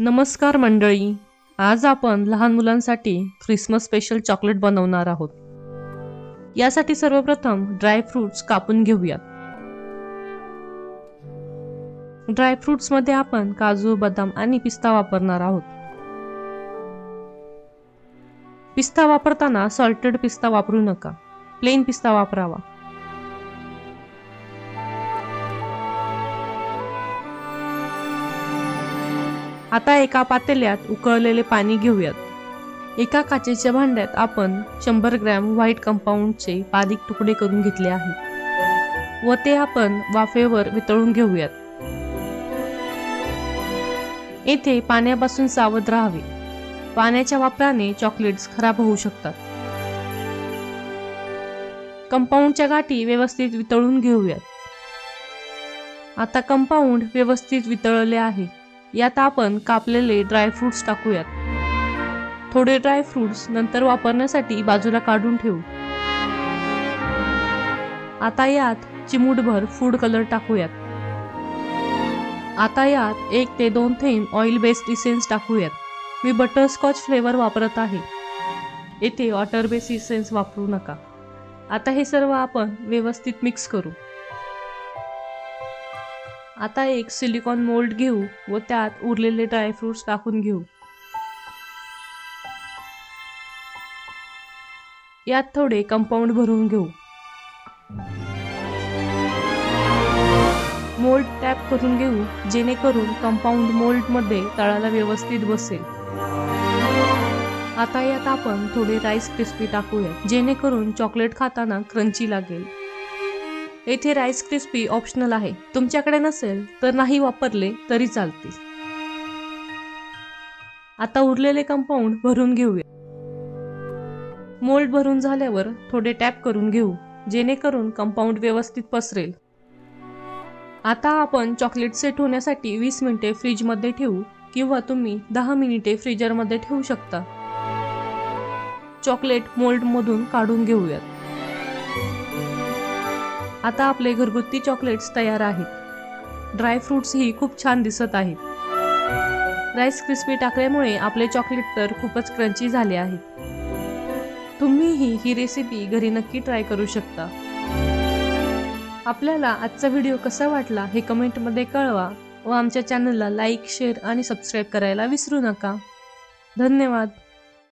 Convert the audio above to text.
नमस्कार मंडळी, आज आपण लहान मुलांसाठी ख्रिसमस स्पेशल चॉकलेट बनवणार आहोत। यासाठी सर्वप्रथम ड्राय फ्रूट्स कापून घेऊयात। ड्राय फ्रूट्स मध्ये आपण काजू, बदाम आणि पिस्ता वापरणार आहोत। पिस्ता वापरताना सॉल्टेड पिस्ता वापरू नका, प्लेन पिस्ता वापरावा। आता एका पातेल्यात उकळलेले पाणी घेऊयात। एका काचेच्या भांड्यात आपण 100 ग्रॅम व्हाईट कंपाऊंडचे बारीक तुकडे करून घेतले आहेत व ते आपण वाफेवर वितळून घेऊयात। येथे पाण्यापासून सावध राहावे, पाण्याच्या वापराने चॉकलेट्स खराब होऊ शकतात। कंपाऊंडच्या गाठी व्यवस्थित वितळून घेऊयात। आता कंपाऊंड व्यवस्थित वितळले आहे। यात आपण कापलेले ड्राय फ्रूट्स टाकूयात। थोडे ड्राय फ्रूट्स नंतर वापरण्यासाठी बाजूला काढून ठेवू। आता यात चिमूटभर फूड कलर टाकूयात। आता यात 1 ते 2 थेंब ऑइल बेस्ड इसेन्स टाकूयात। मी बटरस्कॉच फ्लेवर वापरत आहे, येथे वॉटर बेस्ड इसेन्स वापरू नका। आता हे सर्व आपण व्यवस्थित मिक्स करू। आता एक सिलिकॉन मोल्ड घेऊ व त्यात उरलेले ड्राय फ्रूट्स टाकून घेऊ। यात थोडे कंपाऊंड भरून घेऊ। मोल्ड टॅप करून घेऊ, जेणेकरून कंपाऊंड मोल्ड मध्ये तळाला व्यवस्थित बसेल। आता यात आपण थोडे राईस क्रिस्पी टाकूया, जेणेकरून चॉकलेट खाताना क्रंची लागेल। येथे राईस क्रिस्पी ऑप्शनल आहे, तुमच्याकडे नसेल तर नाही वापरले तरी चालतील। आता उरलेले कंपाऊंड भरून घेऊया। मोल्ड भरून झाल्यावर थोडे टॅप करून घेऊ, जेणेकरून कंपाऊंड व्यवस्थित पसरेल। आता आपण चॉकलेट सेट होण्यासाठी 20 मिनिटे फ्रीज मध्ये ठेवू किंवा तुम्ही 10 मिनिटे फ्रीजर मध्ये ठेवू शकता। चॉकलेट मोल्ड मधून काढून घेऊयात। आता आपले घरगुती चॉकलेट्स तयार आहेत। ड्राय फ्रूट्स ही खूप छान दिसत आहेत। राईस क्रिस्पी टाकल्यामुळे आपले चॉकलेट तर खूपच क्रंची झाले आहेत। तुम्हीही ही रेसिपी घरी नक्की ट्राय करू शकता। आपल्याला आजचा व्हिडिओ कसा वाटला हे कमेंट मध्ये कळवा व आमच्या चॅनलला लाईक, शेअर आणि सबस्क्राईब करायला विसरू नका। धन्यवाद।